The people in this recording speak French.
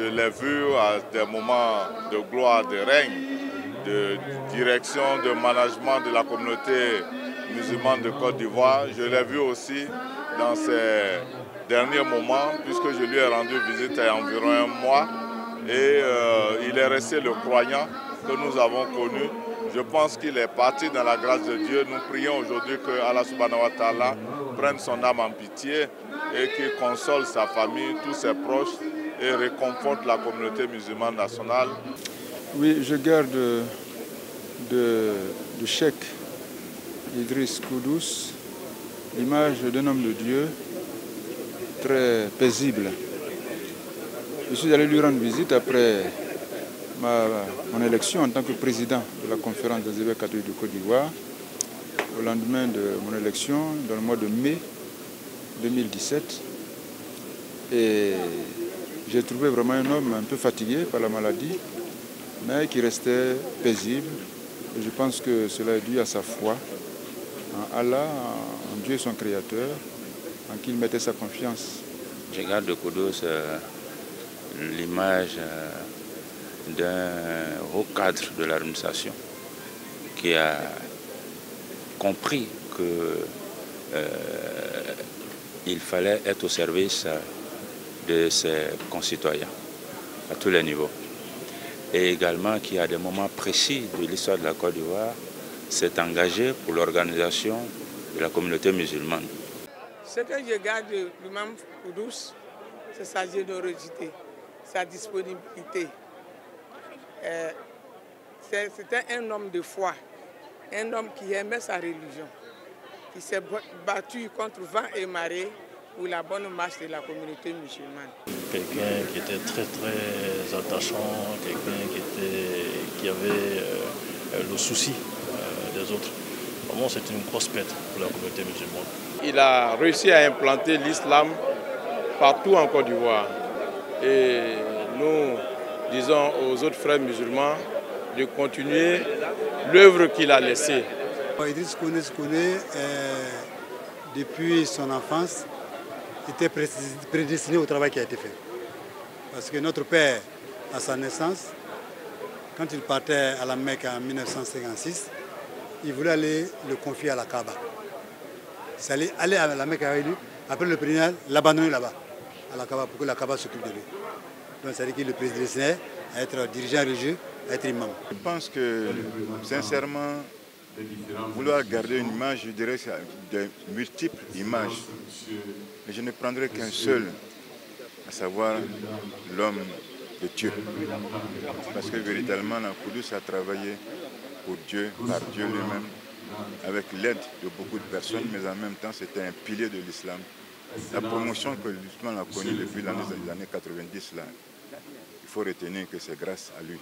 Je l'ai vu à des moments de gloire, de règne, de direction, de management de la communauté musulmane de Côte d'Ivoire. Je l'ai vu aussi dans ces derniers moments, puisque je lui ai rendu visite il y a environ un mois. Et il est resté le croyant que nous avons connu. Je pense qu'il est parti dans la grâce de Dieu. Nous prions aujourd'hui que Allah subhanahu wa ta'ala prenne son âme en pitié et qu'il console sa famille, tous ses proches et réconforte la communauté musulmane nationale. Oui, je garde de Cheikh Idriss Koudous l'image d'un homme de Dieu très paisible. Je suis allé lui rendre visite après mon élection en tant que président de la conférence des évêques catholiques de Côte d'Ivoire, au lendemain de mon élection, dans le mois de mai 2017. Et j'ai trouvé vraiment un homme un peu fatigué par la maladie, mais qui restait paisible. Et je pense que cela est dû à sa foi en Allah, en Dieu son Créateur, en qui il mettait sa confiance. Je garde de Koudous l'image d'un haut cadre de l'administration qui a compris qu'il fallait être au service de ses concitoyens à tous les niveaux. Et également qui, à des moments précis de l'histoire de la Côte d'Ivoire, s'est engagé pour l'organisation de la communauté musulmane. Ce que je garde de l'imam Koudous, c'est sa générosité, sa disponibilité. C'était un homme de foi, un homme qui aimait sa religion, qui s'est battu contre vent et marée pour la bonne marche de la communauté musulmane. Quelqu'un qui était très très attachant, quelqu'un qui avait le souci des autres. Vraiment, c'est une grosse perte pour la communauté musulmane. Il a réussi à implanter l'islam partout en Côte d'Ivoire. Et nous disons aux autres frères musulmans de continuer l'œuvre qu'il a laissée. Idriss Koudous, depuis son enfance, était prédestiné au travail qui a été fait. Parce que notre père, à sa naissance, quand il partait à la Mecque en 1956, il voulait aller le confier à la Kaaba. Il allait aller à la Mecque avec lui, après le président l'abandonner là-bas, à la Kaaba, pour que la Kaaba s'occupe de lui. Donc ça veut dire qu'il le prédestinait à être dirigeant religieux, à être imam. Je pense que, sincèrement, vouloir garder une image, je dirais que de multiples images. Mais je ne prendrai qu'un seul, à savoir l'homme de Dieu. Parce que véritablement, Koudous a travaillé pour Dieu, par Dieu lui-même, avec l'aide de beaucoup de personnes, mais en même temps, c'était un pilier de l'islam. La promotion que l'islam a connue depuis les années 90, là, il faut retenir que c'est grâce à lui.